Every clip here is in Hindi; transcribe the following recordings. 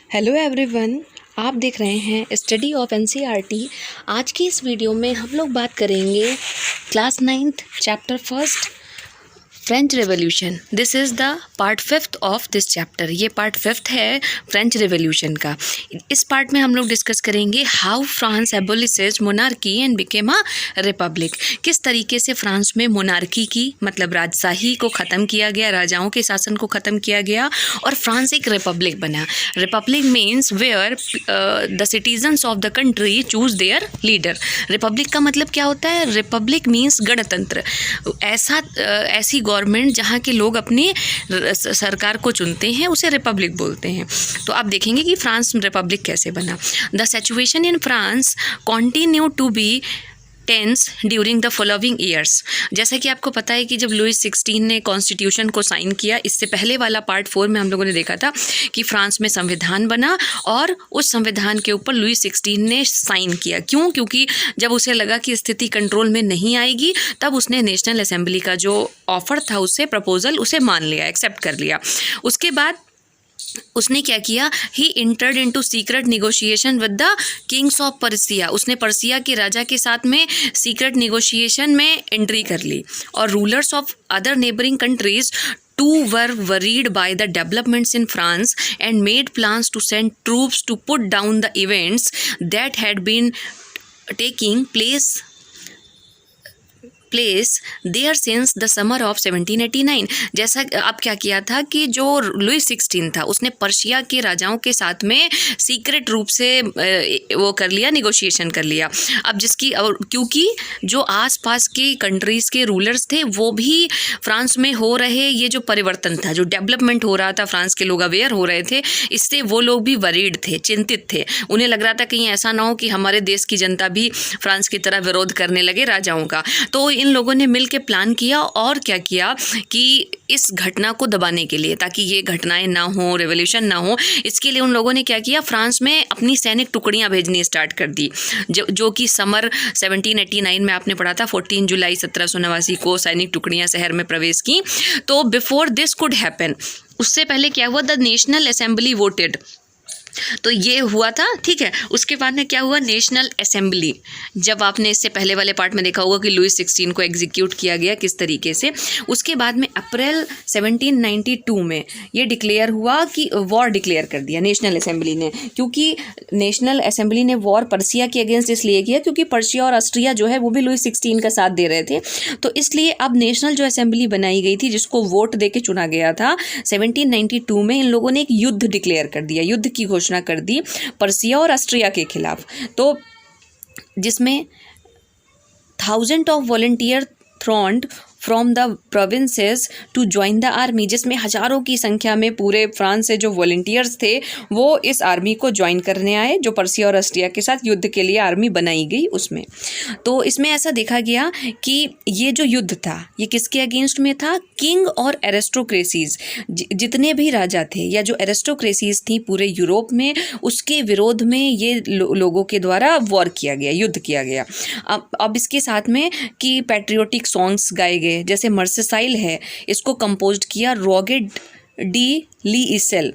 हेलो एवरीवन, आप देख रहे हैं स्टडी ऑफ एनसीईआरटी। आज की इस वीडियो में हम लोग बात करेंगे class 9th chapter first French revolution. This is the part 5th of this chapter. ये पार्ट 5th है फ्रेंच रेवोल्यूशन का। इस पार्ट में हम लोग डिस्कस करेंगे how France abolishes monarchy and became a republic. किस तरीके से फ्रांस में मोनार्की की मतलब राजशाही को ख़त्म किया गया, राजाओं के शासन को ख़त्म किया गया और फ्रांस एक रिपब्लिक बना। Republic means where the citizens of the country choose their leader. Republic का मतलब क्या होता है? रिपब्लिक मीन्स गणतंत्र, ऐसी गवर्नमेंट जहाँ के लोग अपनी सरकार को चुनते हैं, उसे रिपब्लिक बोलते हैं। तो आप देखेंगे कि फ्रांस रिपब्लिक कैसे बना। The situation in France continue to be tense during the following years. जैसा कि आपको पता है कि जब लुई 16 ने कॉन्स्टिट्यूशन को साइन किया, इससे पहले वाला पार्ट 4 में हम लोगों ने देखा था कि फ्रांस में संविधान बना और उस संविधान के ऊपर लुई 16 ने साइन किया। क्यों? क्योंकि जब उसे लगा कि स्थिति कंट्रोल में नहीं आएगी, तब उसने नेशनल असेंबली का जो ऑफर था, उससे प्रपोजल उसे मान लिया, एक्सेप्ट कर लिया। उसके बाद उसने क्या किया? He entered into secret negotiation with the kings of Persia. उसने पर्सिया के राजा के साथ में सीक्रेट निगोशिएशन में एंट्री कर ली। और rulers of other neighbouring countries too were worried by the developments in France and made plans to send troops to put down the events that had been taking place there since the summer of 1789। जैसा अब क्या किया था कि जो लुई 16 था, उसने पर्शिया के राजाओं के साथ में सीक्रेट रूप से वो कर लिया, निगोशिएशन कर लिया। अब जिसकी और क्योंकि जो आसपास के कंट्रीज़ के रूलर्स थे, वो भी फ्रांस में हो रहे ये जो परिवर्तन था, जो डेवलपमेंट हो रहा था, फ्रांस के लोग अवेयर हो रहे थे, इससे वो लोग भी वरीड थे, चिंतित थे। उन्हें लग रहा था कहीं ऐसा ना हो कि हमारे देश की जनता भी फ्रांस की तरह विरोध करने लगे राजाओं का। तो इन लोगों ने मिलकर प्लान किया और क्या किया कि इस घटना को दबाने के लिए, ताकि ये घटनाएं ना हो, रेवोल्यूशन ना हो, इसके लिए उन लोगों ने क्या किया? फ्रांस में अपनी सैनिक टुकड़ियां भेजनी स्टार्ट कर दी, जो कि समर 1789 में आपने पढ़ा था। 14 जुलाई 1789 को सैनिक टुकड़ियां शहर में प्रवेश की। तो बिफोर दिस कुड हैपन, उससे पहले क्या हुआ? The national assembly voted. तो ये हुआ था, ठीक है। उसके बाद में क्या हुआ? National assembly. जब आपने इससे पहले वाले पार्ट में देखा होगा कि लुई 16 को एग्जीक्यूट किया गया किस तरीके से। उसके बाद में अप्रैल 1792 में ये डिक्लेयर हुआ कि वॉर डिक्लेयर कर दिया नेशनल असेंबली ने। क्योंकि नेशनल असेंबली ने वॉर पर्सिया के अगेंस्ट इसलिए किया क्योंकि पर्सिया और ऑस्ट्रिया जो है वो भी लुई 16 का साथ दे रहे थे। तो इसलिए अब नेशनल जो असेंबली बनाई गई थी, जिसको वोट दे के चुना गया था, 1792 में इन लोगों ने एक युद्ध डिक्लेयर कर दिया, युद्ध की घोषणा कर दी पर्सिया और ऑस्ट्रिया के खिलाफ। तो जिसमें thousand of volunteer thronged from the provinces to join the army, जिसमें हजारों की संख्या में पूरे फ्रांस से जो वॉलंटियर्स थे वो इस आर्मी को ज्वाइन करने आए, जो पर्सिया और ऑस्ट्रिया के साथ युद्ध के लिए आर्मी बनाई गई उसमें। तो इसमें ऐसा देखा गया कि ये जो युद्ध था ये किसके अगेंस्ट में था? किंग और एरिस्टोक्रेसीज, जितने भी राजा थे या जो एरिस्टोक्रेसीज थी पूरे यूरोप में, उसके विरोध में ये लोगों के द्वारा वॉर किया गया, युद्ध किया गया। अब इसके साथ में कि पैट्रियोटिक सॉन्ग्स गाए गए, जैसे मर्सेसाइल है, इसको कंपोज किया रॉगेट डी लीइसेल।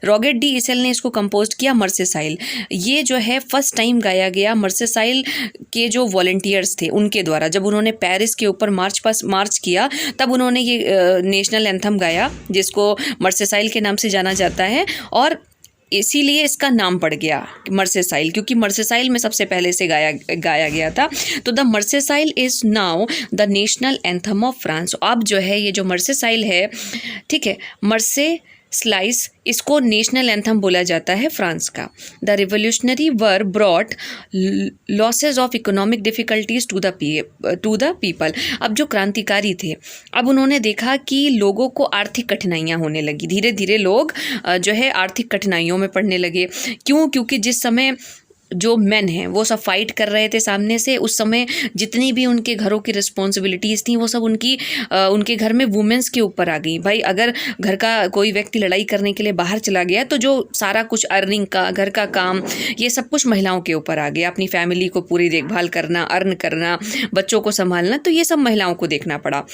रॉगेट डी इसेल ने इसको कंपोज किया मर्सेसाइल। ये जो है फर्स्ट टाइम गाया गया मर्सेसाइल के जो वॉलंटियर्स थे उनके द्वारा। जब उन्होंने पेरिस के ऊपर मार्च किया, तब उन्होंने ये नेशनल एंथम गाया, जिसको मर्सेसाइल के नाम से जाना जाता है। और इसीलिए इसका नाम पड़ गया मर्सेसाइल, क्योंकि मर्सेसाइल में सबसे पहले से गाया गया था। तो the Marseillaise is now the national anthem of France. अब जो है ये जो मर्सेसाइल है, ठीक है, मर्से स्लाइस, इसको नेशनल एंथम बोला जाता है फ्रांस का। The revolutionary war brought losses of economic difficulties to the people. अब जो क्रांतिकारी थे, अब उन्होंने देखा कि लोगों को आर्थिक कठिनाइयाँ होने लगी। धीरे धीरे लोग जो है आर्थिक कठिनाइयों में पड़ने लगे। क्यों? क्योंकि जिस समय जो मेन हैं वो सब फाइट कर रहे थे सामने से, उस समय जितनी भी उनके घरों की रिस्पॉन्सिबिलिटीज़ थी वो सब उनके घर में वुमेंस के ऊपर आ गई। भाई अगर घर का कोई व्यक्ति लड़ाई करने के लिए बाहर चला गया तो जो सारा कुछ अर्निंग का, घर का काम, ये सब कुछ महिलाओं के ऊपर आ गया। अपनी फैमिली को पूरी देखभाल करना, अर्न करना, बच्चों को संभालना, तो ये सब महिलाओं को देखना पड़ा।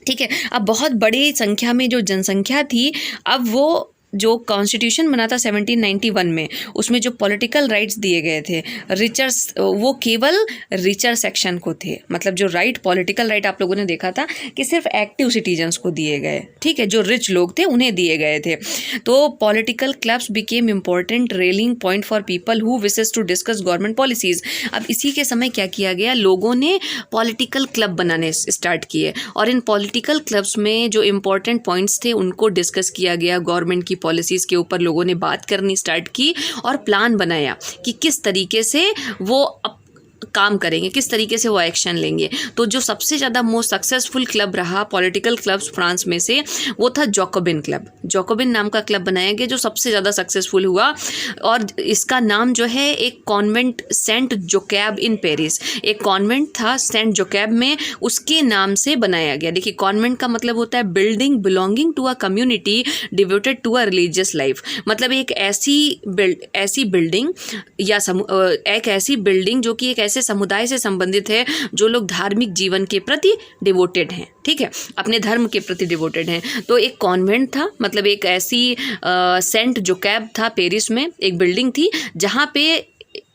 ठीक है, अब बहुत बड़ी संख्या में जो जनसंख्या थी, अब वो जो कॉन्स्टिट्यूशन बना था 1791 में, उसमें जो पॉलिटिकल राइट्स दिए गए थे रिचर्स, वो केवल रिचर सेक्शन को थे। मतलब जो राइट, पॉलिटिकल राइट आप लोगों ने देखा था कि सिर्फ एक्टिव सिटीजन्स को दिए गए, ठीक है, जो रिच लोग थे उन्हें दिए गए थे। तो political clubs became important rallying point for people who wishes to discuss government policies. अब इसी के समय क्या किया गया, लोगों ने पॉलिटिकल क्लब बनाने स्टार्ट किए और इन पॉलिटिकल क्लब्स में जो इम्पोर्टेंट पॉइंट्स थे उनको डिस्कस किया गया। गवर्नमेंट की पॉलिसीज़ के ऊपर लोगों ने बात करनी स्टार्ट की और प्लान बनाया कि किस तरीके से वो काम करेंगे, किस तरीके से वो एक्शन लेंगे। तो जो सबसे ज़्यादा मोस्ट सक्सेसफुल क्लब रहा पॉलिटिकल क्लब्स फ्रांस में से, वो था जैकोबिन क्लब। जैकोबिन नाम का क्लब बनाया गया जो सबसे ज़्यादा सक्सेसफुल हुआ और इसका नाम जो है एक कॉन्वेंट सेंट जोकैब इन पेरिस, एक कॉन्वेंट था सेंट जोकैब में, उसके नाम से बनाया गया। देखिए, कॉन्वेंट का मतलब होता है building belonging to a community devoted to a religious life. मतलब एक ऐसी बिल्डिंग या एक ऐसी बिल्डिंग जो कि एक ऐसे समुदाय से संबंधित है जो लोग धार्मिक जीवन के प्रति डिवोटेड हैं, ठीक है, अपने धर्म के प्रति डिवोटेड हैं। तो एक कॉन्वेंट था, मतलब एक ऐसी सेंट जोकैब था पेरिस में, एक बिल्डिंग थी जहाँ पे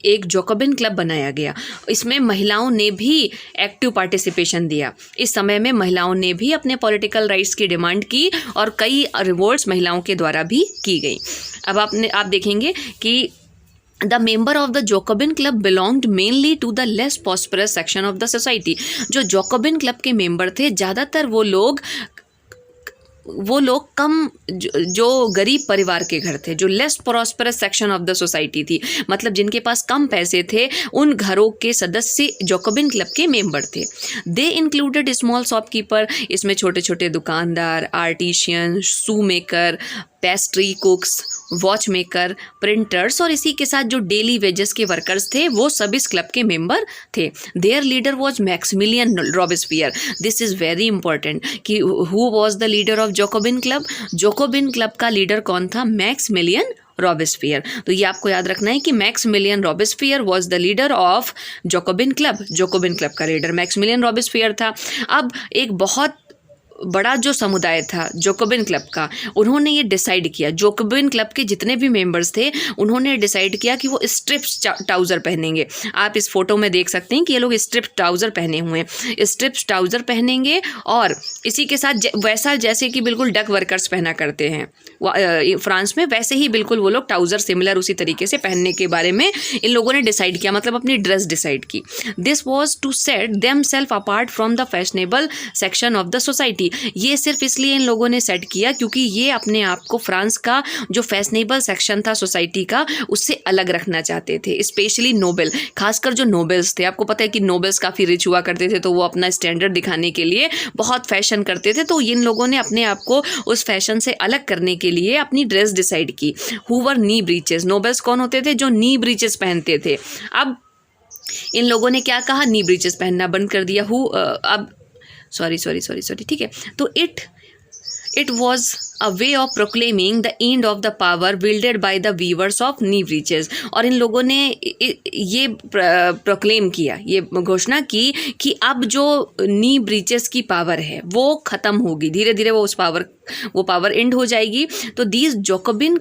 एक जैकोबिन क्लब बनाया गया। इसमें महिलाओं ने भी एक्टिव पार्टिसिपेशन दिया। इस समय में महिलाओं ने भी अपने पॉलिटिकल राइट्स की डिमांड की और कई रिवोल्ट्स महिलाओं के द्वारा भी की गई। अब आप देखेंगे कि The member of the Jacobin Club belonged mainly to the less prosperous section of the society। जो जैकोबिन क्लब के मेंबर थे, ज़्यादातर वो लोग कम, जो गरीब परिवार के घर थे, जो less prosperous section of the society थी, मतलब जिनके पास कम पैसे थे, उन घरों के सदस्य जैकोबिन क्लब के मेंबर थे। दे इंक्लूडेड स्मॉल शॉपकीपर, इसमें छोटे छोटे दुकानदार, आर्टिशियन, शू maker, pastry कुक्स, watch maker, printers और इसी के साथ जो डेली वेजेस के वर्कर्स थे वो सब इस क्लब के मेंबर थे। Their leader was Maximilien Robespierre. This is very important कि who was the leader of Jacobin club. Jacobin club का लीडर कौन था? Maximilien Robespierre. तो ये आपको याद रखना है कि Maximilien Robespierre was the leader of Jacobin club. Jacobin club का लीडर मैक्सिमिलियन रॉबेस्पियर था। अब एक बहुत बड़ा जो समुदाय था जैकोबिन क्लब का, उन्होंने ये डिसाइड किया, जैकोबिन क्लब के जितने भी मेंबर्स थे उन्होंने डिसाइड किया कि वो स्ट्रिप्स ट्राउज़र पहनेंगे। आप इस फोटो में देख सकते हैं कि ये लोग स्ट्रिप ट्राउज़र पहने हुए हैं, स्ट्रिप्स ट्राउज़र पहनेंगे और इसी के साथ वैसा जैसे कि बिल्कुल डक वर्कर्स पहना करते हैं फ्रांस में, वैसे ही बिल्कुल वो लोग ट्राउज़र सिमिलर उसी तरीके से पहनने के बारे में इन लोगों ने डिसाइड किया, मतलब अपनी ड्रेस डिसाइड की। This was to set them self apart from the fashionable section of the society. ये सिर्फ इसलिए इन लोगों ने सेट किया क्योंकि ये अपने आप को फ्रांस का जो फैशनेबल सेक्शन था सोसाइटी का उससे अलग रखना चाहते थे। स्पेशली नोबेल, खासकर जो नोबेल्स थे, आपको पता है कि नोबेल्स काफ़ी रिच हुआ करते थे तो वो अपना स्टैंडर्ड दिखाने के लिए बहुत फैशन करते थे, तो इन लोगों ने अपने आप को उस फैशन से अलग करने के लिए अपनी ड्रेस डिसाइड की। Who were knee breaches. Nobles कौन होते थे? जो नी ब्रीचेस पहनते थे। अब इन लोगों ने क्या कहा? नी ब्रीचेस पहनना बंद कर दिया। अब सॉरी, ठीक है। तो it was a way of proclaiming the end of the power wielded by the wearers of knee breeches. और इन लोगों ने ये प्रोक्लेम किया, ये घोषणा की कि अब जो नी ब्रीचेस की पावर है वो ख़त्म होगी, धीरे धीरे वो पावर एंड हो जाएगी। तो these Jacobin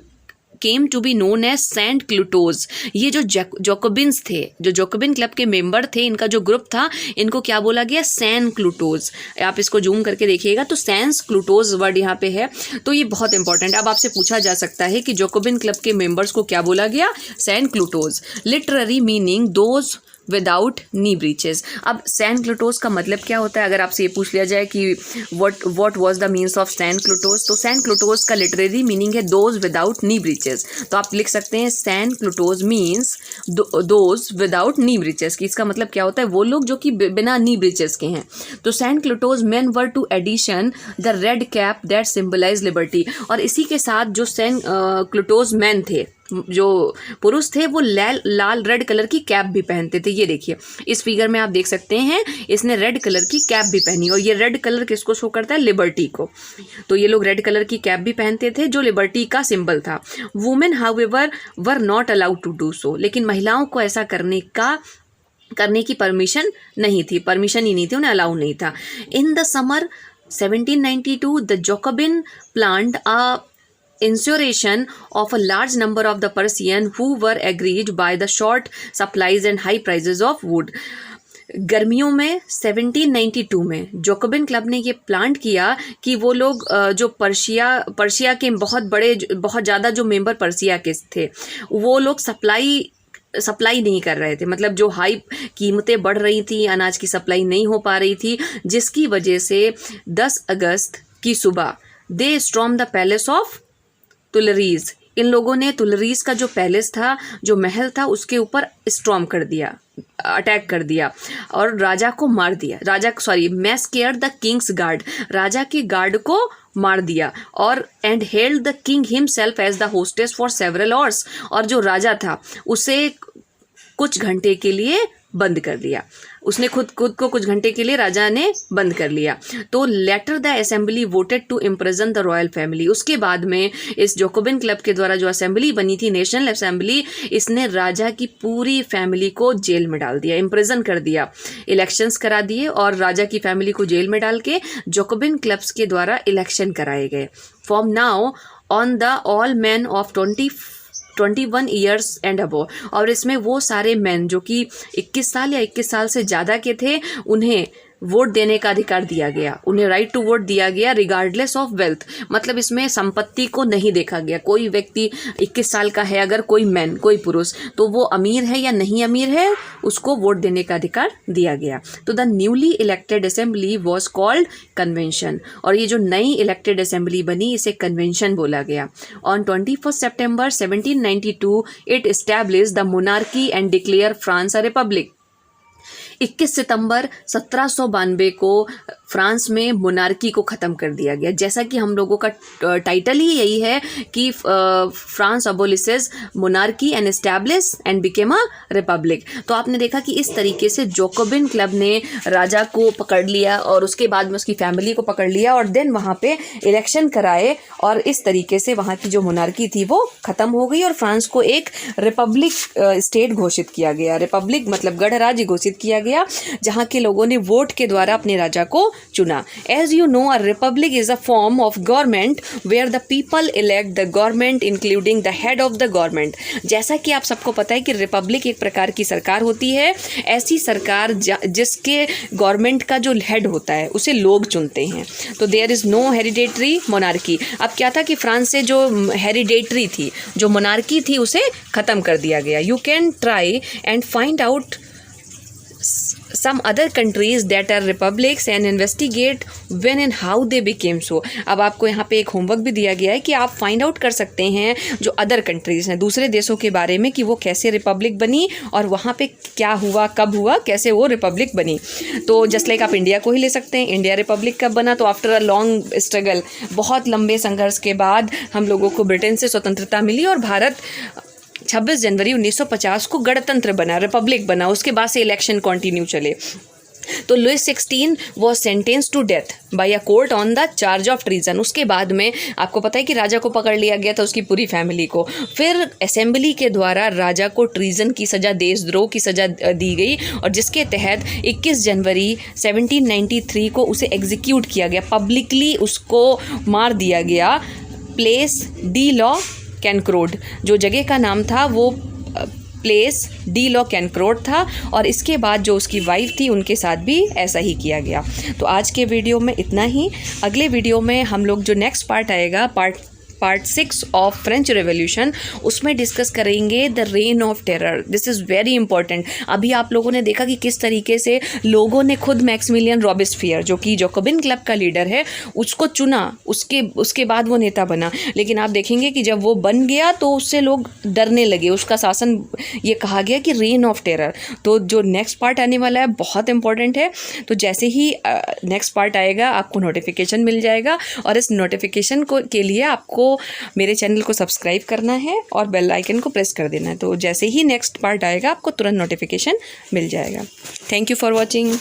came to be known as sans culottes. ये जो जैकोबिन्स थे, जो जैकोबिन क्लब के मेंबर थे, इनका जो ग्रुप था, इनको क्या बोला गया? सेंट क्लूटोज। आप इसको जूम करके देखिएगा तो सेंट क्लूटोज वर्ड यहाँ पे है, तो ये बहुत इंपॉर्टेंट। अब आपसे पूछा जा सकता है कि जैकोबिन क्लब के मेंबर्स को क्या बोला गया? Sans culottes. Literary meaning those without knee breeches. अब सेंट क्लूटोज का मतलब क्या होता है? अगर आपसे ये पूछ लिया जाए कि what was the means of sans culottes, तो सेंट क्लूटोज का लिटरेरी मीनिंग है दोज विदाउट नी ब्रीचेस। तो आप लिख सकते हैं sans culottes means those without knee breeches, कि इसका मतलब क्या होता है? वो लोग जो कि बिना नी ब्रीचेस के हैं। तो sans culottes men were to addition the red cap that symbolise liberty. और इसी के साथ जो सेंट क्लूटोज मैन थे, जो पुरुष थे, वो लाल रेड कलर की कैप भी पहनते थे। ये देखिए इस फिगर में आप देख सकते हैं, इसने रेड कलर की कैप भी पहनी, और ये रेड कलर किसको शो करता है? लिबर्टी को। तो ये लोग रेड कलर की कैप भी पहनते थे जो लिबर्टी का सिंबल था। Women however were not allowed to do so. लेकिन महिलाओं को ऐसा करने की परमिशन नहीं थी, परमिशन ही नहीं थी, उन्हें अलाउ नहीं था। In the summer 1792 the Jacobian plant insurrection of a large number of the Persian who were aggrieved by the short supplies and high prices of wood. गर्मियों में 1792 में जोकोबिन क्लब ने ये प्लान किया कि वो लोग जो पर्शिया के बहुत ज़्यादा जो मेंबर पर्शिया के थे, वो लोग सप्लाई नहीं कर रहे थे, मतलब जो हाई कीमतें बढ़ रही थी, अनाज की सप्लाई नहीं हो पा रही थी, जिसकी वजह से 10 अगस्त की सुबह दे स्टॉर्म द पैलेस ऑफ तुलरीज। इन लोगों ने तुलरीज का जो पैलेस था, जो महल था, उसके ऊपर स्टॉर्म कर दिया, अटैक कर दिया और राजा को मार दिया। मैस्केयर्ड द किंग्स गार्ड, राजा के गार्ड को मार दिया। और and held the king himself as the hostess for several hours, और जो राजा था उसे कुछ घंटे के लिए बंद कर दिया, उसने खुद को कुछ घंटे के लिए राजा ने बंद कर लिया। तो later the assembly voted to imprison the royal family. उसके बाद में इस जोकोबिन क्लब के द्वारा जो असेंबली बनी थी, नेशनल असेंबली, इसने राजा की पूरी फैमिली को जेल में डाल दिया, इम्प्रिजन कर दिया, इलेक्शंस करा दिए और राजा की फैमिली को जेल में डाल के जोकोबिन क्लब्स के द्वारा इलेक्शन कराए गए। From now on the all man of 21 years and above, और इसमें वो सारे मैन जो कि 21 साल या 21 साल से ज़्यादा के थे, उन्हें वोट देने का अधिकार दिया गया, उन्हें राइट टू वोट दिया गया रिगार्डलेस ऑफ वेल्थ। मतलब इसमें संपत्ति को नहीं देखा गया, कोई व्यक्ति 21 साल का है अगर, कोई पुरुष, तो वो अमीर है या नहीं अमीर है, उसको वोट देने का अधिकार दिया गया। तो the newly elected assembly was called convention, और ये जो नई इलेक्टेड असेंबली बनी, इसे कन्वेंशन बोला गया। On 21 September 1792 it established the monarchy and declare France a republic. 21 सितंबर 1792 को फ्रांस में मोनार्की को ख़त्म कर दिया गया। जैसा कि हम लोगों का टाइटल ही यही है कि France abolishes monarchy and establish and became a republic. तो आपने देखा कि इस तरीके से जोकोबिन क्लब ने राजा को पकड़ लिया और उसके बाद में उसकी फैमिली को पकड़ लिया और देन वहाँ पे इलेक्शन कराए, और इस तरीके से वहाँ की जो मोनार्की थी वो ख़त्म हो गई और फ्रांस को एक रिपब्लिक स्टेट घोषित किया गया। रिपब्लिक मतलब गणराज्य घोषित किया गया, जहाँ के लोगों ने वोट के द्वारा अपने राजा को चुना। As you know, a republic is a form of government where the people elect the government including the head of the government. जैसा कि आप सबको पता है कि रिपब्लिक एक प्रकार की सरकार होती है, ऐसी सरकार जिसके गवर्नमेंट का जो हेड होता है उसे लोग चुनते हैं। तो there is no hereditary monarchy. अब क्या था कि फ्रांस से जो हेरिडेटरी थी, जो मोनार्की थी, उसे ख़त्म कर दिया गया। You can try and find out some other countries that are republics and investigate when and how they became so। अब आपको यहाँ पे एक होमवर्क भी दिया गया है कि आप फाइंड आउट कर सकते हैं जो अदर कंट्रीज़ हैं, दूसरे देशों के बारे में, कि वो कैसे रिपब्लिक बनी और वहाँ पे क्या हुआ, कब हुआ, कैसे वो रिपब्लिक बनी। तो जस्ट लाइक आप इंडिया को ही ले सकते हैं। इंडिया रिपब्लिक कब बना? तो आफ्टर अ लॉन्ग स्ट्रगल, बहुत लंबे संघर्ष के बाद हम लोगों को ब्रिटेन से स्वतंत्रता मिली और भारत 26 जनवरी 1950 को गणतंत्र बना, रिपब्लिक बना। उसके बाद से इलेक्शन कंटिन्यू चले। तो Louis 16 was sentence to death by a court on the charge of treason. उसके बाद में आपको पता है कि राजा को पकड़ लिया गया था, उसकी पूरी फैमिली को। फिर असेंबली के द्वारा राजा को ट्रीजन की सज़ा, देशद्रोह की सज़ा दी गई, और जिसके तहत 21 जनवरी 1793 को उसे एग्जीक्यूट किया गया, पब्लिकली उसको मार दिया गया। प्लेस डी लॉ कैनक्रोड, जो जगह का नाम था वो प्लेस डी लॉ कैनक्रोड था, और इसके बाद जो उसकी वाइफ थी उनके साथ भी ऐसा ही किया गया। तो आज के वीडियो में इतना ही। अगले वीडियो में हम लोग जो नेक्स्ट पार्ट आएगा, पार्ट 6 ऑफ फ्रेंच रेवोल्यूशन, उसमें डिस्कस करेंगे the rain of terror. This is very important. अभी आप लोगों ने देखा कि किस तरीके से लोगों ने खुद मैक्सिमिलियन रॉबिस्फियर, जो कि जोकोबिन क्लब का लीडर है, उसको चुना, उसके बाद वो नेता बना। लेकिन आप देखेंगे कि जब वो बन गया तो उससे लोग डरने लगे, उसका शासन, ये कहा गया कि रेन ऑफ टेरर। तो जो नेक्स्ट पार्ट आने वाला है बहुत इंपॉर्टेंट है। तो जैसे ही नेक्स्ट पार्ट आएगा आपको नोटिफिकेशन मिल जाएगा, और इस नोटिफिकेशन के लिए आपको मेरे चैनल को सब्सक्राइब करना है और बेल आइकन को प्रेस कर देना है। तो जैसे ही नेक्स्ट पार्ट आएगा आपको तुरंत नोटिफिकेशन मिल जाएगा। Thank you for watching.